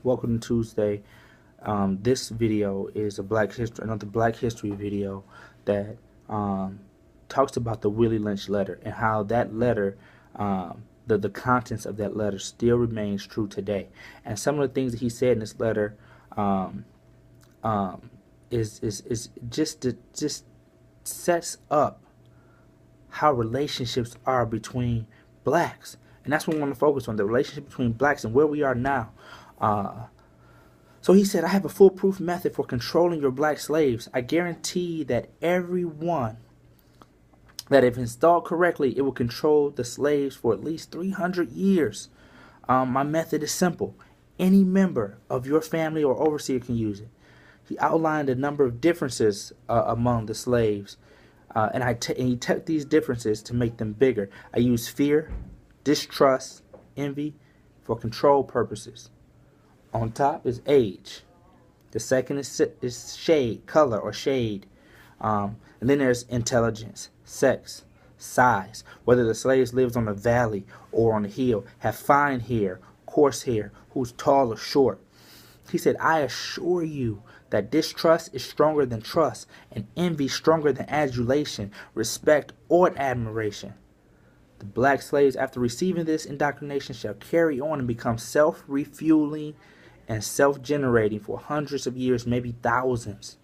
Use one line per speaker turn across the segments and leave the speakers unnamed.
Welcome to Tuesday. This video is another Black History video that talks about the Willie Lynch letter and how that letter, the contents of that letter still remains true today. And some of the things that he said in this letter is just sets up how relationships are between blacks. And that's what we want to focus on, the relationship between blacks and where we are now. So he said, I have a foolproof method for controlling your black slaves. I guarantee that everyone, that if installed correctly, it will control the slaves for at least 300 years. My method is simple. Any member of your family or overseer can use it. He outlined a number of differences among the slaves. And he took these differences to make them bigger. I use fear, distrust, envy for control purposes. On top is age. The second is shade, color or shade. And then there's intelligence, sex, size, whether the slaves lived on a valley or on a hill, have fine hair, coarse hair, who's tall or short. He said, I assure you that distrust is stronger than trust, and envy stronger than adulation, respect, or admiration. The black slaves, after receiving this indoctrination, shall carry on and become self-refueling and self-generating for hundreds of years, maybe thousands.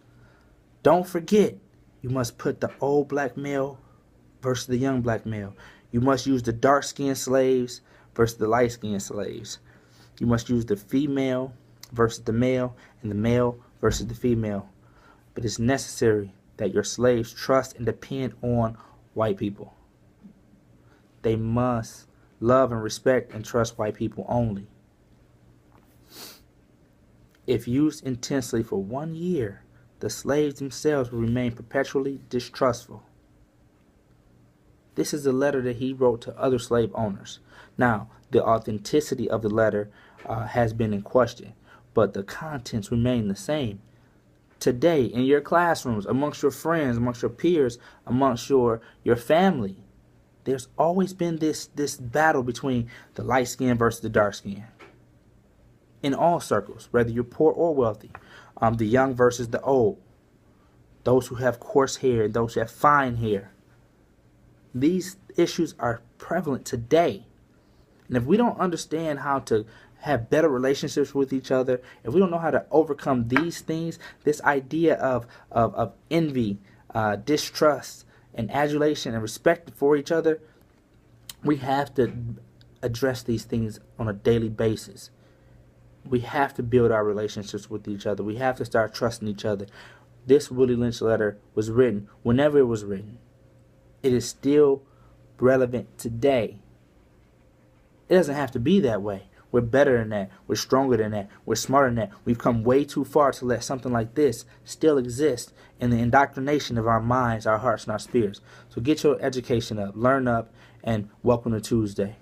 Don't forget, you must put the old black male versus the young black male. You must use the dark-skinned slaves versus the light-skinned slaves. You must use the female versus the male, and the male versus the female. But it's necessary that your slaves trust and depend on white people. They must love and respect and trust white people only. If used intensely for 1 year, the slaves themselves will remain perpetually distrustful. This is a letter that he wrote to other slave owners. Now, the authenticity of the letter has been in question, but the contents remain the same. Today, in your classrooms, amongst your friends, amongst your peers, amongst your family, there's always been this battle between the light skin versus the dark skin. In all circles, whether you're poor or wealthy, the young versus the old, those who have coarse hair and those who have fine hair. These issues are prevalent today. And if we don't understand how to have better relationships with each other, if we don't know how to overcome these things, this idea of envy, distrust, and adulation and respect for each other, we have to address these things on a daily basis. We have to build our relationships with each other. We have to start trusting each other. This Willie Lynch letter was written whenever it was written. It is still relevant today. It doesn't have to be that way. We're better than that. We're stronger than that. We're smarter than that. We've come way too far to let something like this still exist in the indoctrination of our minds, our hearts, and our spirits. So get your education up, learn up, and welcome to Tuesday.